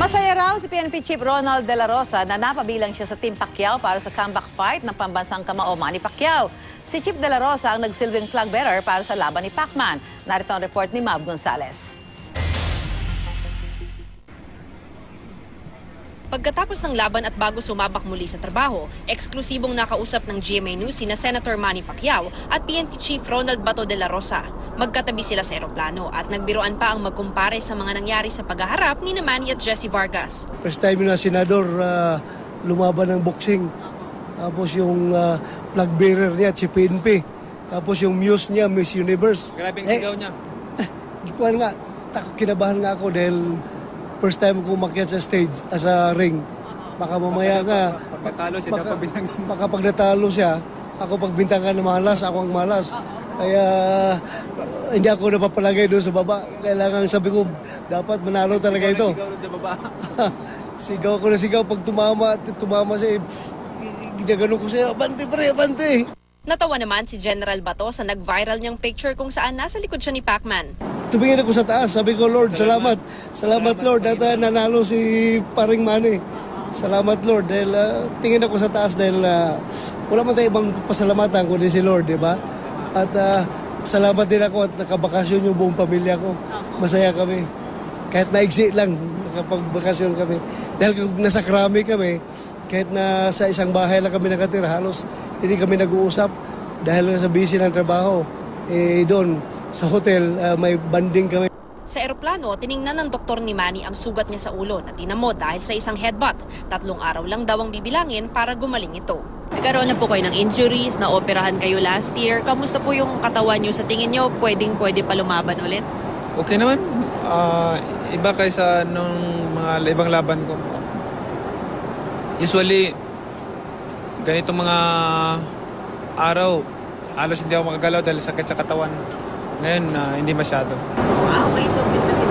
Masaya raw si PNP Chief Ronald De La Rosa na napabilang siya sa Team Pacquiao para sa comeback fight ng pambansang kamao Manny Pacquiao. Si Chief De La Rosa ang nagsilbing flag bearer para sa laban ni Pacman. Narito ang report ni Mav Gonzales. Pagkatapos ng laban at bago sumabak muli sa trabaho, eksklusibong nakausap ng GMA News sina Senator Manny Pacquiao at PNP Chief Ronald Bato de la Rosa. Magkatabi sila sa eroplano at nagbiroan pa ang magkumpare sa mga nangyari sa paghaharap ni Manny at Jessie Vargas. First time na senador lumaban ng boxing. Tapos yung flag bearer niya, si PNP. Tapos yung muse niya, Miss Universe. Grabing sigaw niya. Kinabahan nga ako dahil first time ko umakyat sa stage, sa ring. Baka mamaya nga, baka pag natalo siya, ako pagbintangan na malas, ako ang malas. Kaya hindi ako napapalagay doon sa baba. Kailangan sabi ko, dapat manalo talaga ito. Sigaw ko na sigaw. Pag tumama siya, ginagano ko siya, abante pre, abante. Natawa naman si General Bato sa nag-viral niyang picture kung saan nasa likod siya ni Pacman. Tumingin ako sa taas. Sabi ko, Lord, salamat. Salamat, Lord. At nanalo si Paring Manny. Salamat, Lord. Dahil tingin ako sa taas dahil wala man tayo ibang pasalamatan kundi si Lord, di ba? At salamat din ako at nakabakasyon yung buong pamilya ko. Masaya kami. Kahit naigsi lang, nakapagbakasyon kami. Dahil kung nasa Krami kami, kahit na sa isang bahay lang kami nakatira, halos hindi kami nag-uusap dahil sa busy ng trabaho. Doon, sa hotel, may banding kami. Sa eroplano, tiningnan ng doktor ni Manny ang sugat niya sa ulo na tinamo dahil sa isang headbutt. 3 araw lang daw ang bibilangin para gumaling ito. Nagkaroon na po kayo ng injuries, na-operahan kayo last year. Kamusta po yung katawan niyo? Sa tingin niyo, pwede pa lumaban ulit? Okay naman. Iba kaysa nung mga ibang laban ko. Usually, ganitong mga araw, halos hindi ako makagalaw dahil sakit sa katawan. Ngayon, hindi masyado. Okay, so fit na fit.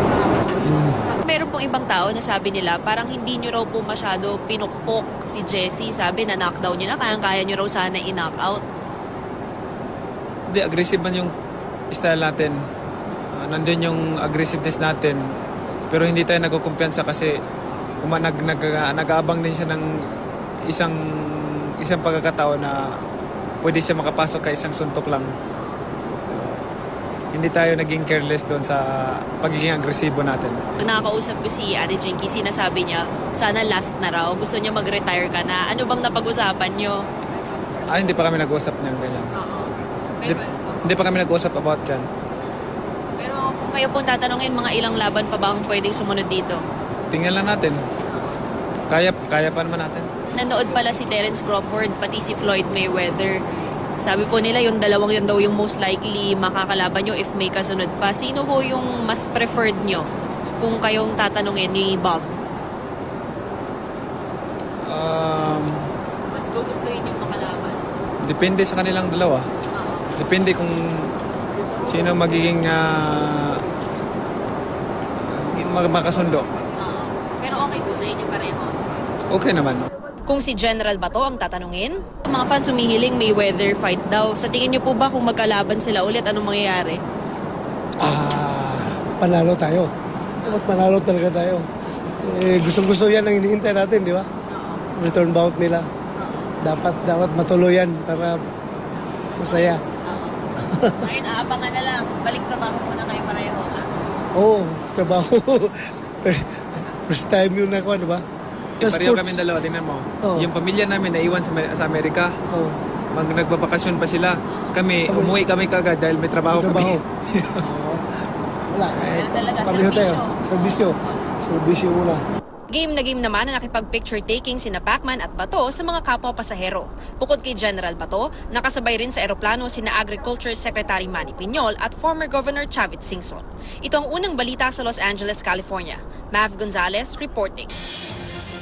Meron pong ibang tao na sabi nila, parang hindi nyo raw po masyado pinukpok si Jessie. Sabi na knockdown nyo na, kaya nyo raw sana i-knockout. Hindi, aggressive man yung style natin. Nandun yung aggressiveness natin. Pero hindi tayo nagkukumpiyansa kasi nag-aabang din siya ng isang pagkakataon na pwede siya makapasok kay isang suntok lang. So, hindi tayo naging careless doon sa pagiging agresibo natin. Nakakausap ko si Ate Jinky, sinasabi niya, sana last na raw. Gusto niya mag-retire ka na. Ano bang napag-usapan niyo? Hindi pa kami nag-usap niyan ganyan. Hindi pa kami nag-usap about yan. Pero kung kayo pong tatanungin, mga ilang laban pa ba ang pwedeng sumunod dito? Tingnan lang natin. Kaya pa naman natin. Nanood pala si Terence Crawford, pati si Floyd Mayweather. Sabi po nila yung dalawang yun daw yung most likely makakalaban nyo if may kasunod pa. Sino po yung mas preferred nyo kung kayong tatanungin ni Bob? Mas gugustuhin yung makalaban? Depende sa kanilang dalawa. Depende kung sino magiging makasundo. Pero okay po sa inyo pareho? Okay naman. Kung si General Bato ang tatanungin, mga fans humihiling Mayweather fight daw. Sa tingin niyo po ba kung magkalaban sila ulit, anong mangyayari? Panalo tayo. Dapat panalo talaga tayo. Gustong-gusto yan ang hinihintay natin, di ba? Return bout nila. Dapat matuloy yan para masaya. Ngayon, aabangan na lang. Balik trabaho muna kayo pareho. Oo, trabaho. First time yun na ako, di ba? Pareho kami dalawa, tingnan mo. Yung pamilya namin naiwan sa Amerika. Nagbabakasyon pa sila. Umuwi kami kagad dahil may trabaho kami. Wala, pareho tayo. Servisyo muna. Game na game naman na nakipag-picture taking sina Pacman at Bato sa mga kapwa pasahero. Bukod kay General Bato, nakasabay rin sa eroplano sina Agriculture Secretary Manny Piñol at former Governor Chavit Singson. Ito ang unang balita sa Los Angeles, California. Mav Gonzales reporting.